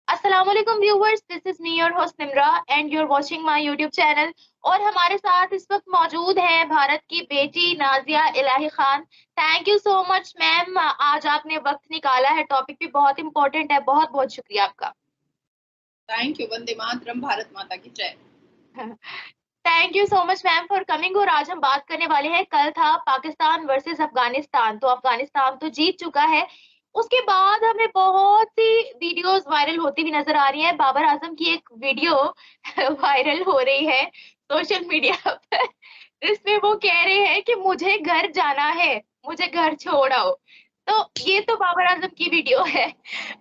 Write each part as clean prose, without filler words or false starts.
अस्सलामुअलैकुम viewers, this is me your host Nimra and you are watching my YouTube channel. और हमारे साथ इस वक्त मौजूद है भारत की बेटी Nazia Elahi Khan. Thank you so much ma'am, आज आपने वक्त निकाला है। टॉपिक भी बहुत इंपॉर्टेंट है। बहुत बहुत शुक्रिया आपका। Thank you. वंदे मातरम, भारत माता की जय। Thank you so much ma'am for coming. और आज हम बात करने वाले हैं, कल था पाकिस्तान वर्सेस अफगानिस्तान, तो अफगानिस्तान तो जीत चुका है। उसके बाद हमें बहुत सी वीडियोस वायरल होती हुई नजर आ रही है। बाबर आजम की एक वीडियो वायरल हो रही है सोशल मीडिया पर, जिसमें वो कह रहे हैं कि मुझे घर जाना है, मुझे घर छोड़ आओ। तो ये तो बाबर आजम की वीडियो है।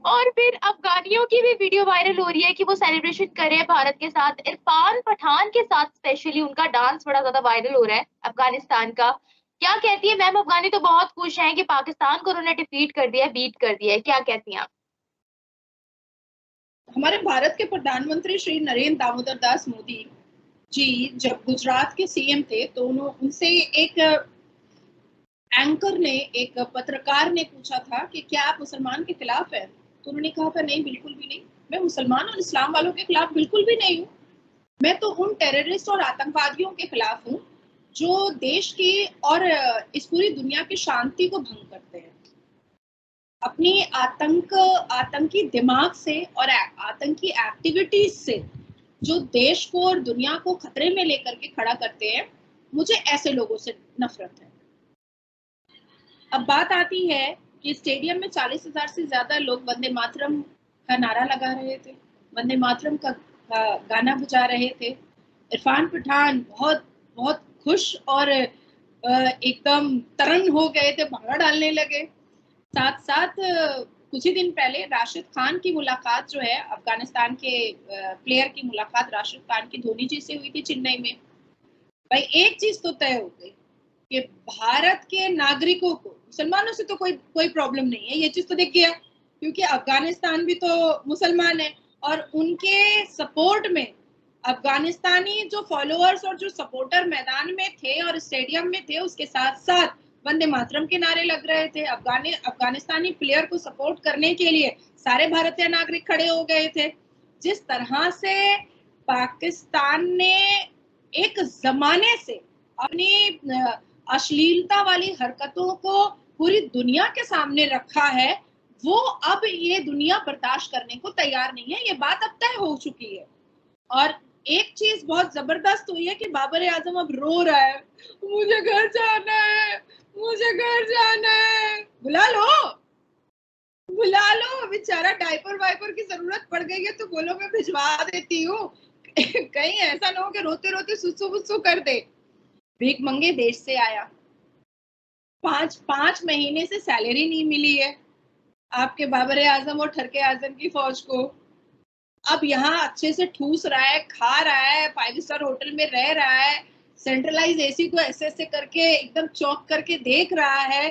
और फिर अफगानियों की भी वीडियो वायरल हो रही है कि वो सेलिब्रेशन कर रहे हैं भारत के साथ, इरफान पठान के साथ। स्पेशली उनका डांस बड़ा ज्यादा वायरल हो रहा है अफगानिस्तान का। क्या कहती है मैम? अफगानी तो बहुत खुश हैं कि पाकिस्तान को उन्होंने डिफीट कर दिया, बीट कर दिया है। क्या कहती हैं आप? हमारे भारत के प्रधानमंत्री श्री नरेंद्र दामोदर दास मोदी जी जब गुजरात के सीएम थे तो उनसे एक एंकर ने, एक पत्रकार ने पूछा था कि क्या आप मुसलमान के खिलाफ है। तो उन्होंने कहा था नहीं, बिल्कुल भी नहीं। मैं मुसलमान और इस्लाम वालों के खिलाफ बिल्कुल भी नहीं हूँ। मैं तो उन टेररिस्ट और आतंकवादियों के खिलाफ हूँ जो देश की और इस पूरी दुनिया की शांति को भंग करते हैं। अपनी आतंकी दिमाग से और आतंकी एक्टिविटीज से जो देश को और दुनिया को खतरे में लेकर के खड़ा करते हैं, मुझे ऐसे लोगों से नफरत है। अब बात आती है कि स्टेडियम में 40,000 से ज्यादा लोग वंदे मातरम का नारा लगा रहे थे, वंदे मातरम का गाना बजा रहे थे। इरफान पठान बहुत बहुत खुश और एकदम तरंग हो गए थे, भांगड़ा डालने लगे। साथ साथ कुछ ही दिन पहले राशिद खान की मुलाकात जो है, अफगानिस्तान के प्लेयर की मुलाकात राशिद खान की धोनी जी से हुई थी चेन्नई में। भाई एक चीज तो तय हो गई कि भारत के नागरिकों को, मुसलमानों से तो कोई कोई प्रॉब्लम नहीं है, ये चीज तो दिख गया, क्योंकि अफगानिस्तान भी तो मुसलमान है। और उनके सपोर्ट में अफगानिस्तानी जो फॉलोअर्स और जो सपोर्टर मैदान में थे और स्टेडियम में थे, उसके साथ साथ वंदे मातरम के नारे लग रहे थे। अफगानिस्तानी प्लेयर को सपोर्ट करने के लिए सारे भारतीय नागरिक खड़े हो गए थे। जिस तरह से पाकिस्तान ने एक जमाने से अपनी अश्लीलता वाली हरकतों को पूरी दुनिया के सामने रखा है, वो अब ये दुनिया बर्दाश्त करने को तैयार नहीं है। ये बात अब तय हो चुकी है। और एक चीज बहुत जबरदस्त हुई है कि बाबर आजम अब रो रहा है, मुझे घर जाना है, मुझे घर जाना है। बुला लो, बुला लो। बेचारा डायपर वाइपर की जरूरत पड़ गई है तो बोलो मैं भिजवा देती हूँ। कहीं ऐसा ना हो कि रोते रोते सुसु वुसु कर दे। भीख मंगे देश से आया, पांच पांच महीने से सैलरी नहीं मिली है आपके बाबर आजम और ठरके आजम की फौज को। अब यहाँ अच्छे से ठूस रहा है, खा रहा है, 5 स्टार होटल में रह रहा है, सेंट्रलाइज एसी को ऐसे ऐसे करके एकदम चौक करके देख रहा है,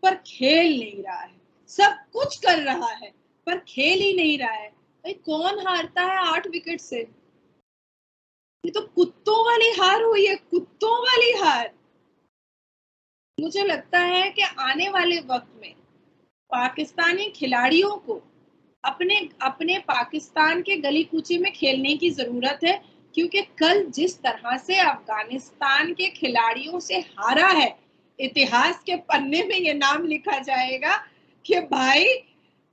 पर खेल नहीं रहा है। सब कुछ कर रहा है पर खेल ही नहीं रहा है। भाई कौन हारता है 8 विकेट से? ये तो कुत्तों वाली हार हुई है, कुत्तों वाली हार। मुझे लगता है कि आने वाले वक्त में पाकिस्तानी खिलाड़ियों को अपने अपने पाकिस्तान के गली कूचे में खेलने की जरूरत है, क्योंकि कल जिस तरह से अफगानिस्तान के खिलाड़ियों से हारा है, इतिहास के पन्ने में ये नाम लिखा जाएगा कि भाई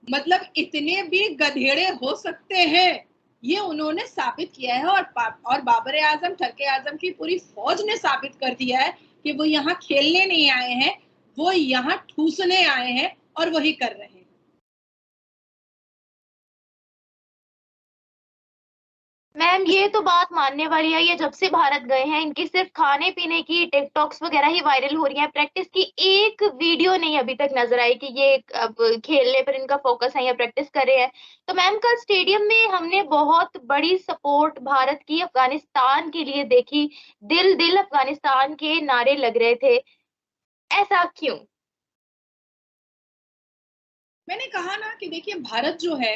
मतलब इतने भी गधेड़े हो सकते हैं, ये उन्होंने साबित किया है। और बाबर आजम, ठरके आजम की पूरी फौज ने साबित कर दिया है कि वो यहाँ खेलने नहीं आए हैं, वो यहाँ ठूसने आए हैं और वही कर रहे हैं। मैम ये तो बात मानने वाली है। ये जब से भारत गए हैं, इनकी सिर्फ खाने पीने की टिकटॉक्स वगैरह ही वायरल हो रही हैं। प्रैक्टिस की एक वीडियो नहीं अभी तक नजर आई कि ये अब खेलने पर इनका फोकस है या प्रैक्टिस कर रहे हैं। तो मैम कल स्टेडियम में हमने बहुत बड़ी सपोर्ट भारत की अफगानिस्तान के लिए देखी। दिल दिल अफगानिस्तान के नारे लग रहे थे। ऐसा क्यों? मैंने कहा ना कि देखिए, भारत जो है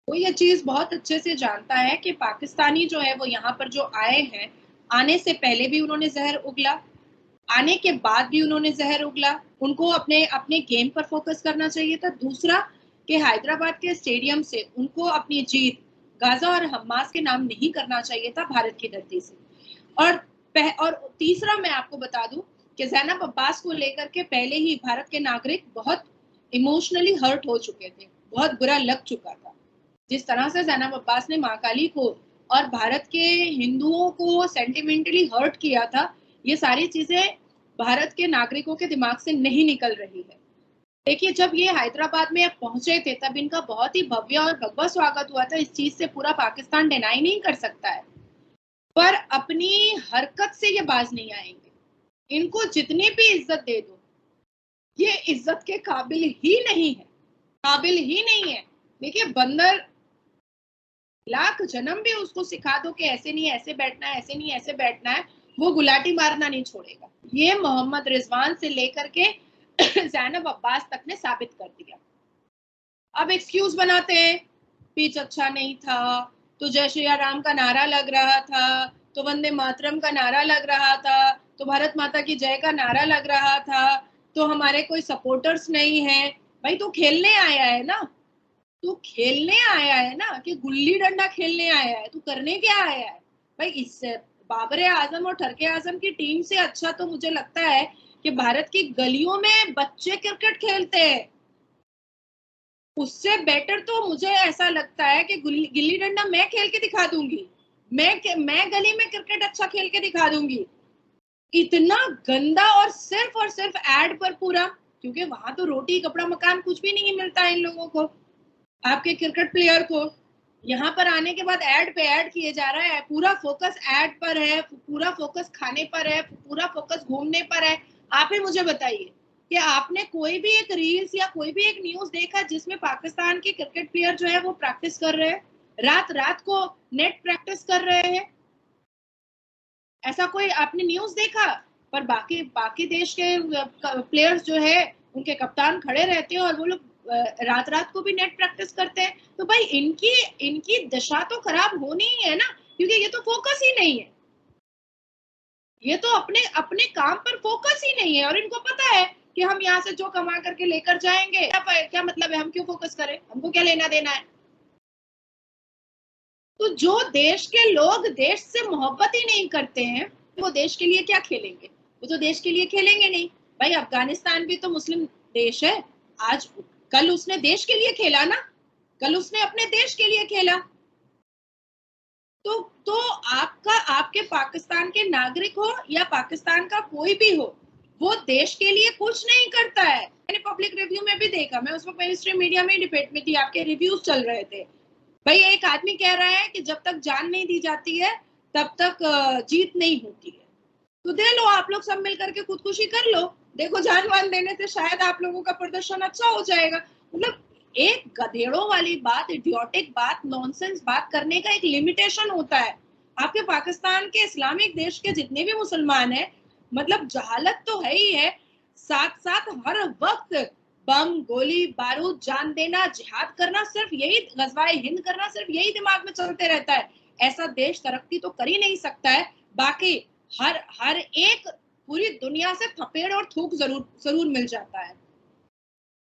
वो ये चीज बहुत अच्छे से जानता है कि पाकिस्तानी जो है वो यहाँ पर जो आए हैं, आने से पहले भी उन्होंने जहर उगला, आने के बाद भी उन्होंने जहर उगला। उनको अपने अपने गेम पर फोकस करना चाहिए था। दूसरा, कि हैदराबाद के स्टेडियम से उनको अपनी जीत गाजा और हमास के नाम नहीं करना चाहिए था भारत की धरती से। और तीसरा मैं आपको बता दूं कि ज़ैनब अब्बास को लेकर के पहले ही भारत के नागरिक बहुत इमोशनली हर्ट हो चुके थे, बहुत बुरा लग चुका था। जिस तरह से ज़ैनब अब्बास ने माँ काली को और भारत के हिंदुओं को सेंटिमेंटली हर्ट किया था, ये सारी चीजें भारत के नागरिकों के दिमाग से नहीं निकल रही है। देखिए, जब ये हैदराबाद में पहुंचे थे तब इनका बहुत ही भव्य और भव्य स्वागत हुआ था। इस चीज से पूरा पाकिस्तान डिनाई नहीं कर सकता है, पर अपनी हरकत से ये बाज नहीं आएंगे। इनको जितनी भी इज्जत दे दो, ये इज्जत के काबिल ही नहीं है, काबिल ही नहीं है। देखिए, बंदर लाख जन्म भी उसको सिखा दो कि ऐसे नहीं ऐसे बैठना है, ऐसे नहीं ऐसे बैठना है, वो गुलाटी मारना नहीं छोड़ेगा। ये मोहम्मद रिजवान से लेकर के ज़ैनब अब्बास तक ने साबित कर दिया। अब एक्सक्यूज बनाते हैं, पिच अच्छा नहीं था, तो जय श्री राम का नारा लग रहा था, तो वंदे मातरम का नारा लग रहा था, तो भारत माता की जय का नारा लग रहा था, तो हमारे कोई सपोर्टर्स नहीं है। भाई, तू खेलने आया है ना, तू खेलने आया है ना, कि गुल्ली डंडा खेलने आया है? तू करने क्या आया है? भाई, इससे बाबर आजम और ठरके आजम की टीम से अच्छा तो मुझे लगता है कि भारत की गलियों में बच्चे क्रिकेट खेलते हैं। उससे बेटर तो मुझे ऐसा लगता है कि गिल्ली डंडा मैं खेल के दिखा दूंगी, मैं गली में क्रिकेट अच्छा खेल के दिखा दूंगी। इतना गंदा, और सिर्फ एड पर पूरा, क्योंकि वहां तो रोटी कपड़ा मकान कुछ भी नहीं मिलता है इन लोगों को, आपके क्रिकेट प्लेयर को। यहाँ पर आने के बाद ऐड पे ऐड किए जा रहा है, पूरा फोकस ऐड पर है, पूरा फोकस खाने पर है, पूरा फोकस घूमने पर है। आप ही मुझे बताइए कि आपने कोई भी एक रील्स या कोई भी एक न्यूज देखा जिसमें पाकिस्तान के क्रिकेट प्लेयर जो है वो प्रैक्टिस कर रहे हैं, रात रात को नेट प्रैक्टिस कर रहे हैं? ऐसा कोई आपने न्यूज देखा? पर बाकी बाकी देश के प्लेयर्स जो है, उनके कप्तान खड़े रहते हैं और वो लोग रात रात को भी नेट प्रैक्टिस करते हैं। तो भाई, इनकी इनकी दशा तो खराब होनी ही है ना, क्योंकि ये तो फोकस ही नहीं है, ये तो अपने अपने काम पर फोकस ही नहीं है। और इनको पता है कि हम यहाँ से जो कमा करके लेकर जाएंगे, क्या मतलब है, हम क्यों फोकस करें, हमको क्या लेना देना है। तो जो देश के लोग देश से मोहब्बत ही नहीं करते हैं, वो देश के लिए क्या खेलेंगे? वो तो देश के लिए खेलेंगे नहीं। भाई, अफगानिस्तान भी तो मुस्लिम देश है। आज कल उसने देश के लिए खेला ना, कल उसने अपने देश के लिए खेला। तो आपके पाकिस्तान के नागरिक हो या पाकिस्तान का कोई भी हो, वो देश के लिए कुछ नहीं करता है। मैंने पब्लिक रिव्यू में भी देखा, मैं उस वक्त मेन स्ट्रीम मीडिया में डिबेट में थी, आपके रिव्यूज चल रहे थे। भाई, एक आदमी कह रहा है कि जब तक जान नहीं दी जाती है तब तक जीत नहीं होती है। तो दे लो, आप लोग सब मिलकर के खुदकुशी कर लो, देखो जान वान देने से शायद आप लोगों का प्रदर्शन अच्छा हो जाएगा। मतलब एक गधेड़ों वाली बात, इडियोटिक बात, नॉनसेंस बात करने का एक लिमिटेशन होता है। आपके पाकिस्तान के इस्लामिक देश के जितने भी मुसलमान हैं, मतलब जहालत तो है ही है, साथ साथ हर वक्त बम गोली बारूद जान देना, जिहाद करना, सिर्फ यही गजवाए हिंद करना, सिर्फ यही दिमाग में चलते रहता है। ऐसा देश तरक्की तो कर ही नहीं सकता है। बाकी हर हर एक पूरी दुनिया से थपेड़ और थूक जरूर जरूर मिल जाता है।